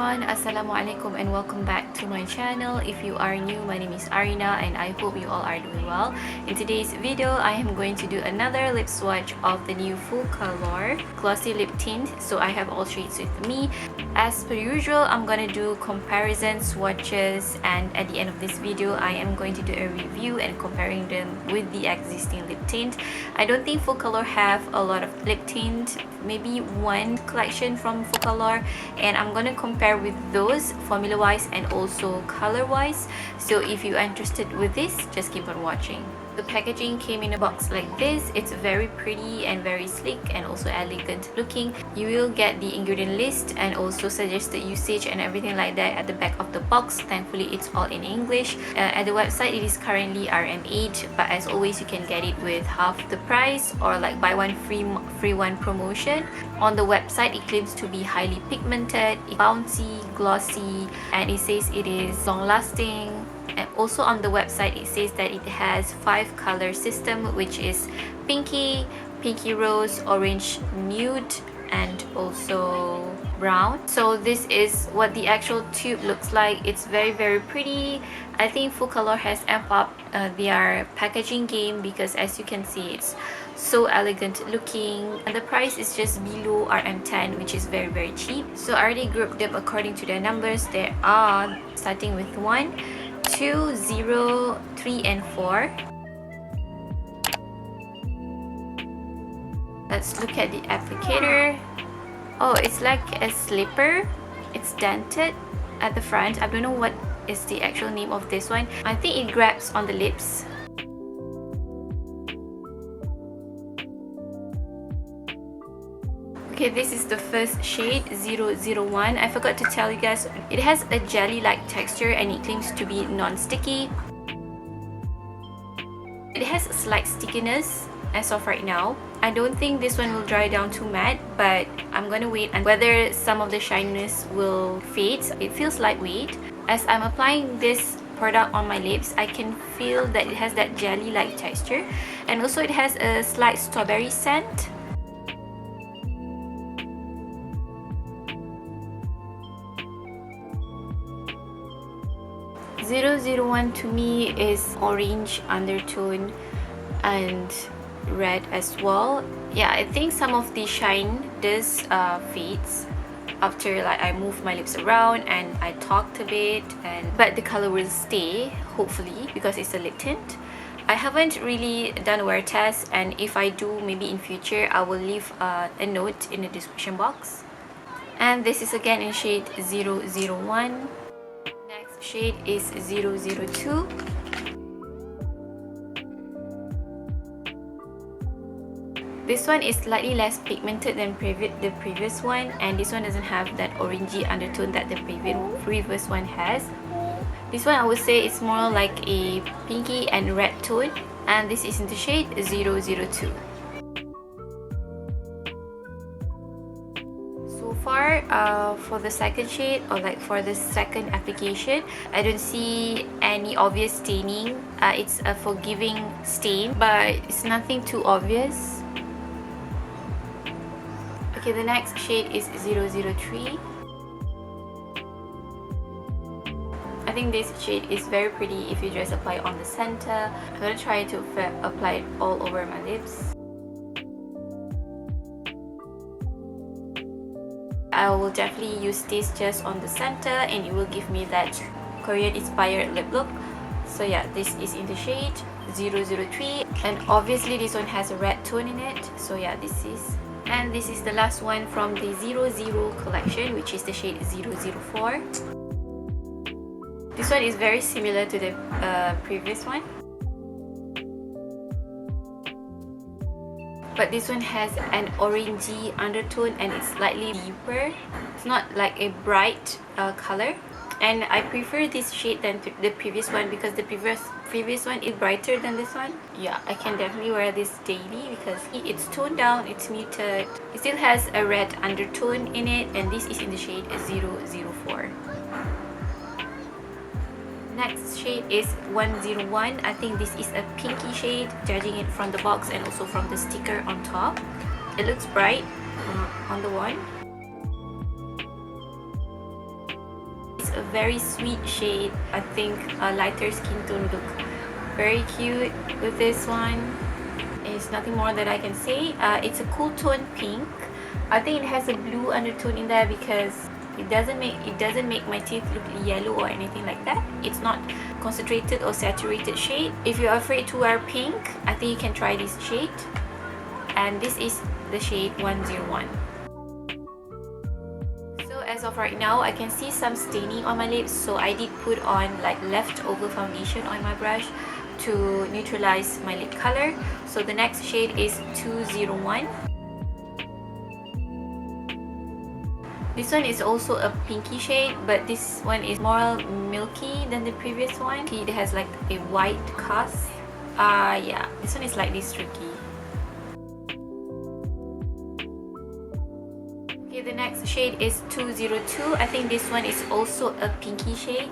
everyone, Assalamualaikum and welcome back to my channel. If you are new, my name is Arina and I hope you all are doing well. In today's video, I am going to do another lip swatch of the new Focallure Glossy Lip Tint. So I have all shades with me. As per usual, I'm gonna do comparison swatches, and at the end of this video, I am going to do a review and comparing them with the existing lip tint. I don't think Focallure have a lot of lip tint, maybe one collection from Focallure, and I'm gonna compare with those formula wise and also color wise. So if you're interested with this, just keep on watching. The packaging came in a box like this. It's very pretty and very sleek and also elegant looking. You will get the ingredient list and also suggested usage and everything like that at the back of the box. Thankfully, it's all in English. At the website, it is currently RM8, but as always, you can get it with half the price or like buy one free one promotion. On the website, it claims to be highly pigmented, bouncy, glossy, and it says it is long lasting. And also on the website, it says that it has 5 color system, which is pinky, pinky rose, orange nude, and also brown. So this is what the actual tube looks like. It's very pretty. I think Focallure has amped up their packaging game, because as you can see, it's so elegant looking, and the price is just below RM10, which is very cheap. So I already grouped them according to their numbers. They are starting with 1, 2, 0, 3, and 4. Let's look at the applicator. Oh, it's like a slipper. It's dented at the front. I don't know what is the actual name of this one. I think it grabs on the lips. Okay, this is the first shade, 001. I forgot to tell you guys, it has a jelly-like texture and it claims to be non-sticky. It has a slight stickiness as of right now. I don't think this one will dry down too matte, but I'm gonna wait and whether some of the shininess will fade. It feels lightweight. As I'm applying this product on my lips, I can feel that it has that jelly-like texture, and also it has a slight strawberry scent. 001 to me is orange undertone and red as well. Yeah, I think some of the shine does fades after like I move my lips around and I talked a bit, but the color will stay hopefully because it's a lip tint. I haven't really done a wear test, and if I do, maybe in future I will leave a note in the description box. And this is again in shade 001. Shade is 002. This one is slightly less pigmented than the previous one, and this one doesn't have that orangey undertone that the previous one has. This one I would say it's more like a pinky and red tone, and this is in the shade 002. So far, for the second shade, or like for the second application, I don't see any obvious staining. It's a forgiving stain, but it's nothing too obvious. Okay, the next shade is 003. I think this shade is very pretty if you just apply it on the center. I'm gonna try to apply it all over my lips. I will definitely use this just on the center, and it will give me that Korean inspired lip look. So yeah, this is in the shade 003, and obviously this one has a red tone in it. So yeah, this is the last one from the 00 collection, which is the shade 004. This one is very similar to the previous one, but this one has an orangey undertone and it's slightly deeper. It's not like a bright color, and I prefer this shade than the previous one because the previous one is brighter than this one. Yeah, I can definitely wear this daily because it's toned down, it's muted. It still has a red undertone in it, and this is in the shade 004. Next shade is 101. I think this is a pinky shade, judging it from the box and also from the sticker on top. It looks bright on the one. very sweet shade. I think a lighter skin tone look very cute with this one. It's nothing more that I can say. It's a cool tone pink. I think it has a blue undertone in there because it doesn't make my teeth look yellow or anything like that. It's not concentrated or saturated shade. If you're afraid to wear pink, I think you can try this shade. And this is the shade 101. So as of right now, I can see some staining on my lips, so I did put on like leftover foundation on my brush to neutralize my lip color. So the next shade is 201. This one is also a pinky shade, but this one is more milky than the previous one. It has like a white cast. Yeah, this one is slightly streaky. Okay, the next shade is 202. I think this one is also a pinky shade.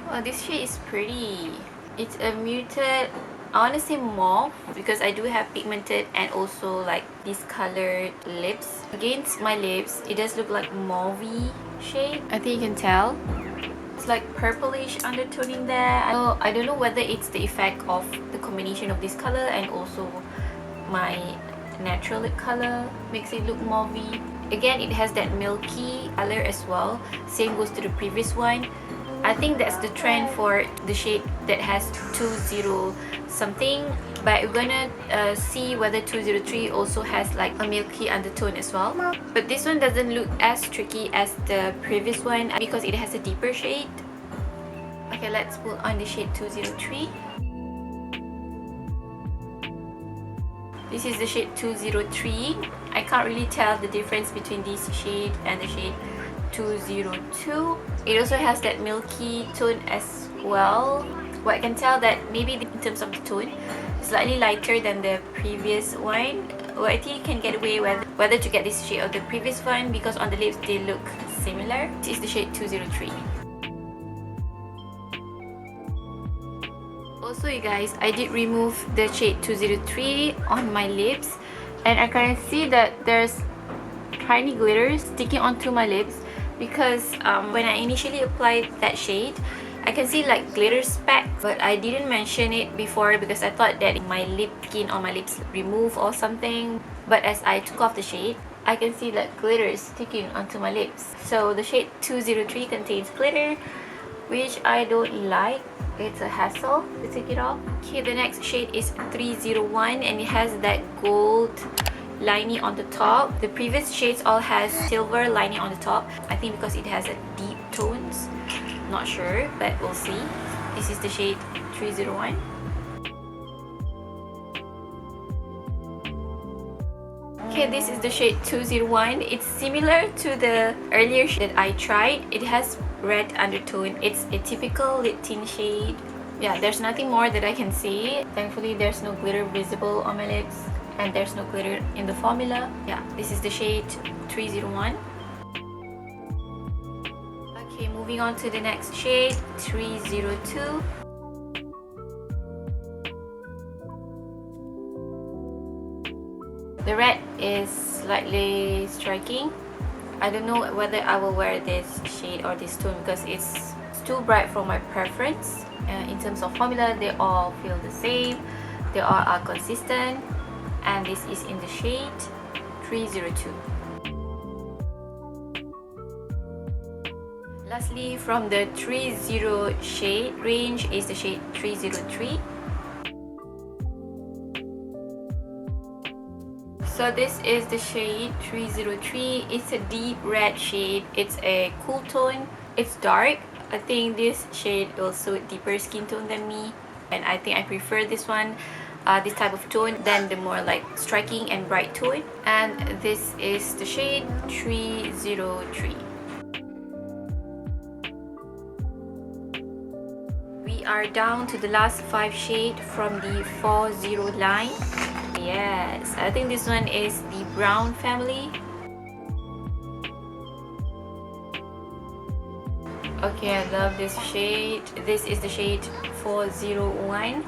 Oh, this shade is pretty. It's a muted, I want to say mauve, because I do have pigmented and also like discolored lips. Against my lips, it does look like mauvey shade. I think you can tell. It's like purplish undertone in there. I don't know whether it's the effect of the combination of this color and also my natural lip color makes it look mauvey. Again, it has that milky color as well. Same goes to the previous one. I think that's the trend for the shade that has 20 something, but we're gonna see whether 203 also has like a milky undertone as well. But this one doesn't look as tricky as the previous one because it has a deeper shade. Okay, let's put on the shade 203. This is the shade 203. I can't really tell the difference between this shade and the shade 202. It also has that milky tone as well. What I can tell that maybe in terms of the tone, it's slightly lighter than the previous one. Well, I think you can get away with whether to get this shade or the previous one because on the lips they look similar. This is the shade 203. Also, you guys, I did remove the shade 203 on my lips, and I can see that there's tiny glitters sticking onto my lips because when I initially applied that shade, I can see like glitter speck, but I didn't mention it before because I thought that my lip skin on my lips remove or something. But as I took off the shade, I can see that glitter is sticking onto my lips. So the shade 203 contains glitter, which I don't like. It's a hassle to take it off. Okay, the next shade is 301 and it has that gold lining on the top. The previous shades all has silver lining on the top. I think because it has a deep tones. Not sure, but we'll see. This is the shade 301. Okay, this is the shade 201. It's similar to the earlier shade that I tried. It has red undertone. It's a typical lip tint shade. Yeah, there's nothing more that I can say. Thankfully, there's no glitter visible on my lips and there's no glitter in the formula. Yeah, this is the shade 301. Okay, moving on to the next shade, 302. The red is slightly striking. I don't know whether I will wear this shade or this tone because it's too bright for my preference. In terms of formula, they all feel the same. They all are consistent. And this is in the shade 302. Lastly, from the 30 shade range is the shade 303. So this is the shade 303. It's a deep red shade. It's a cool tone. It's dark. I think this shade will suit deeper skin tone than me, and I think I prefer this one, this type of tone, than the more like striking and bright tone. And this is the shade 303. We are down to the last 5 shades from the 40 line. Yes, I think this one is the brown family. Okay, I love this shade. This is the shade 401.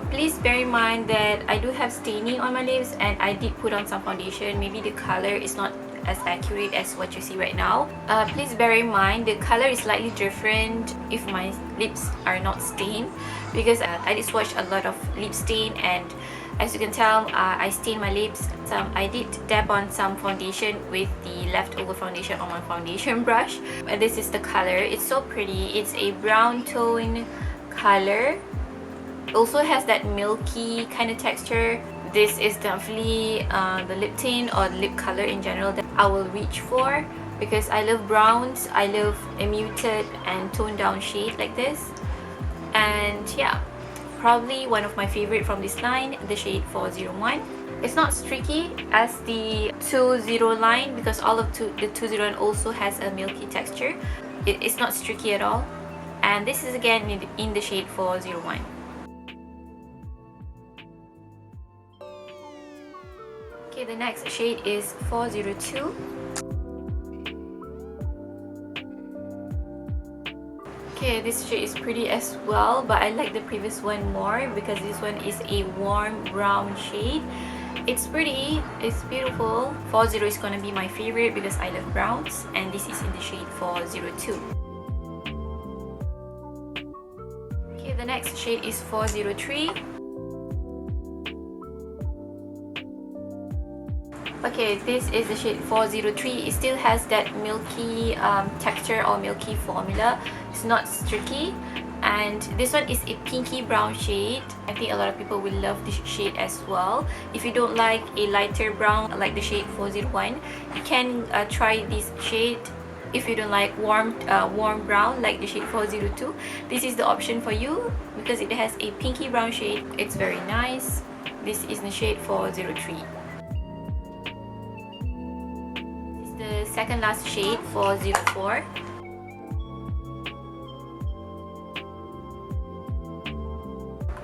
Please bear in mind that I do have staining on my lips and I did put on some foundation. Maybe the color is not as accurate as what you see right now. Please bear in mind the color is slightly different if my lips are not stained, because I did swatch a lot of lip stain, and as you can tell, I stained my lips. I did dab on some foundation with the leftover foundation on my foundation brush, and this is the color. It's so pretty. It's a brown tone color. Also has that milky kind of texture. This is definitely the lip tint or lip color in general that I will reach for, because I love browns. I love a muted and toned down shade like this. And yeah, probably one of my favorite from this line, the shade 401. It's not streaky as the 20 line, because all of the 201 also has a milky texture. It's not streaky at all. And this is again in the shade 401. Okay, the next shade is 402. Okay, this shade is pretty as well, but I like the previous one more because this one is a warm brown shade. It's pretty, it's beautiful. 40 is gonna be my favorite because I love browns, and this is in the shade 402. Okay, the next shade is 403. Okay, this is the shade 403. It still has that milky texture or milky formula. It's not streaky. And this one is a pinky brown shade. I think a lot of people will love this shade as well. If you don't like a lighter brown like the shade 401, you can try this shade. If you don't like warm brown like the shade 402, this is the option for you because it has a pinky brown shade. It's very nice. This is the shade 403. The second last shade, 404.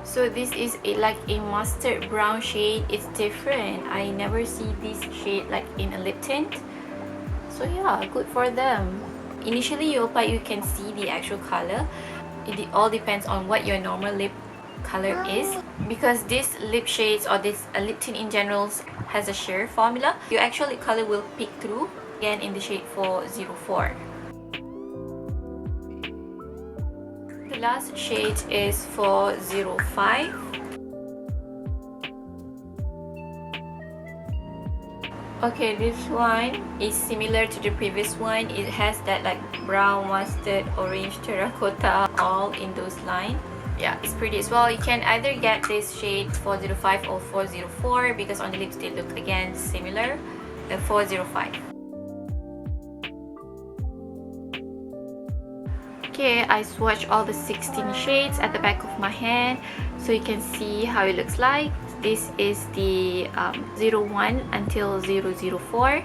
So this is like a mustard brown shade. It's different. I never see this shade like in a lip tint. So yeah, good for them. Initially you apply, you can see the actual color. It all depends on what your normal lip color is, because these lip shades or this lip tint in general has a sheer formula. Your actual lip color will peek through, again in the shade 404. The last shade is 405. Okay, this one is similar to the previous one. It has that like brown, mustard, orange, terracotta, all in those lines. Yeah, it's pretty as well. You can either get this shade 405 or 404 because on the lips they look again similar. The 405. Okay, I swatched all the 16 shades at the back of my hand so you can see how it looks like. This is the 01 until 004,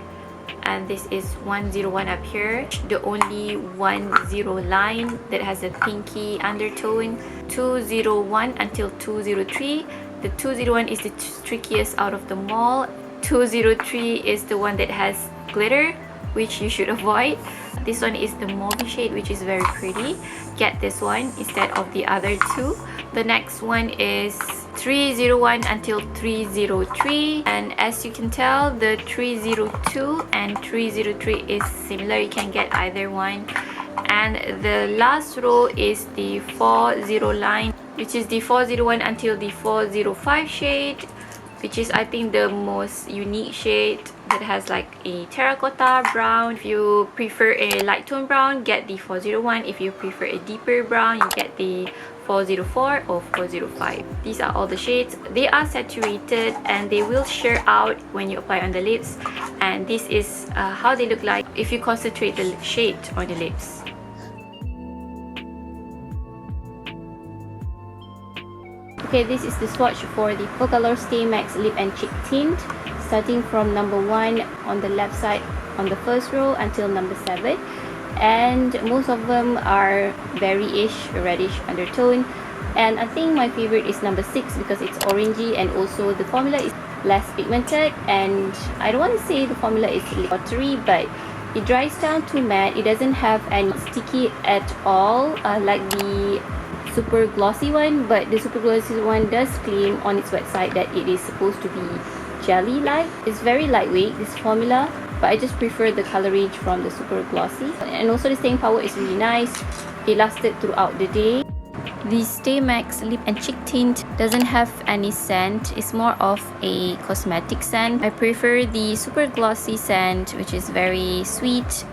and this is 101 up here, the only 10 line that has a pinky undertone. 201 until 203. The 201 is the trickiest out of them all. 203 is the one that has glitter, which you should avoid. This one is the mauve shade, which is very pretty. Get this one instead of the other two. The next one is 301 until 303, and as you can tell, the 302 and 303 is similar. You can get either one. And the last row is the 40 line, which is the 401 until the 405 shade, which is I think the most unique shade that has like a terracotta brown. If you prefer a light tone brown, get the 401. If you prefer a deeper brown, you get the 404 or 405. These are all the shades. They are saturated and they will sheer out when you apply on the lips, and this is how they look like if you concentrate the shade on the lips. Okay, this is the swatch for the Focallure Stay Max Lip and Cheek Tint, starting from number 1 on the left side on the first row until number 7. And most of them are berry-ish, reddish undertone, and I think my favorite is number 6 because it's orangey and also the formula is less pigmented, and I don't want to say the formula is watery, but It dries down to matte. It doesn't have any sticky at all like the super glossy one, but the super glossy one does claim on its website that it is supposed to be jelly-like. It's very lightweight, this formula, but I just prefer the color range from the super glossy. And also the staying power is really nice. It lasted throughout the day. The Stay Max Lip and Cheek Tint doesn't have any scent. It's more of a cosmetic scent. I prefer the super glossy scent, which is very sweet.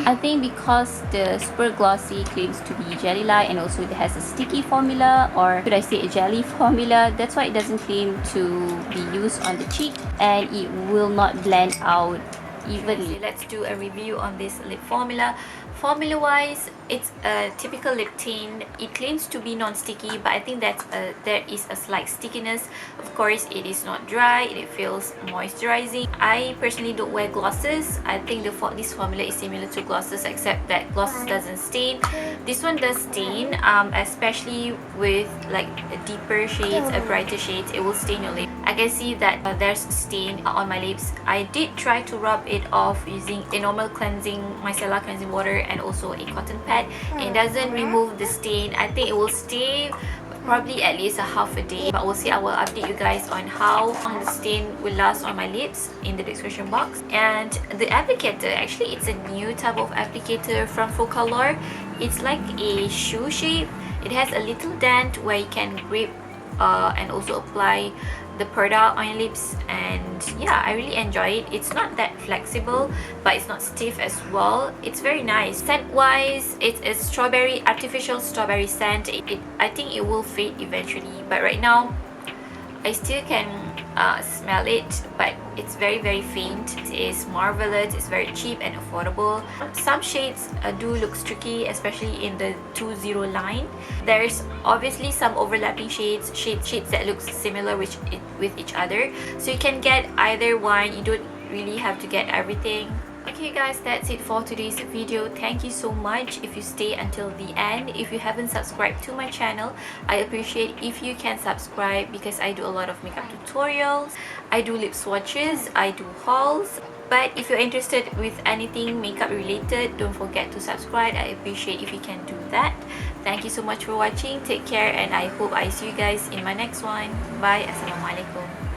I think because the super glossy claims to be jelly-like and also it has a sticky formula, or should I say a jelly formula, that's why it doesn't claim to be used on the cheek and it will not blend out evenly. Let's do a review on this lip formula. Formula wise, it's a typical lip tint. It claims to be non-sticky, but I think that there is a slight stickiness. Of course, it is not dry. It feels moisturizing. I personally don't wear glosses. I think this formula is similar to glosses, except that glosses doesn't stain. This one does stain, especially with like deeper shades, brighter shades. It will stain your lip. I can see that there's stain on my lips. I did try to rub it off using a normal micellar cleansing water and also a cotton pad. It doesn't remove the stain. I think it will stay probably at least a half a day, but we'll see. I will update you guys on how long the stain will last on my lips in the description box. And the applicator, actually it's a new type of applicator from Focallure. It's like a shoe shape. It has a little dent where you can grip and also apply the product on your lips, and yeah, I really enjoy it. It's not that flexible, but it's not stiff as well. It's very nice. Scent wise, it's a strawberry, artificial strawberry scent. I think it will fade eventually, but right now I still can smell it, but it's very faint. It is marvelous. It's very cheap and affordable. Some shades do look tricky, especially in the 2-0 line. There's obviously some overlapping shades that look similar with each other, so you can get either one. You don't really have to get everything. Okay guys, that's it for today's video. Thank you so much if you stay until the end. If you haven't subscribed to my channel, I appreciate if you can subscribe, because I do a lot of makeup tutorials, I do lip swatches, I do hauls. But if you're interested with anything makeup related, don't forget to subscribe. I appreciate if you can do that. Thank you so much for watching. Take care, and I hope I see you guys in my next one. Bye. Assalamualaikum.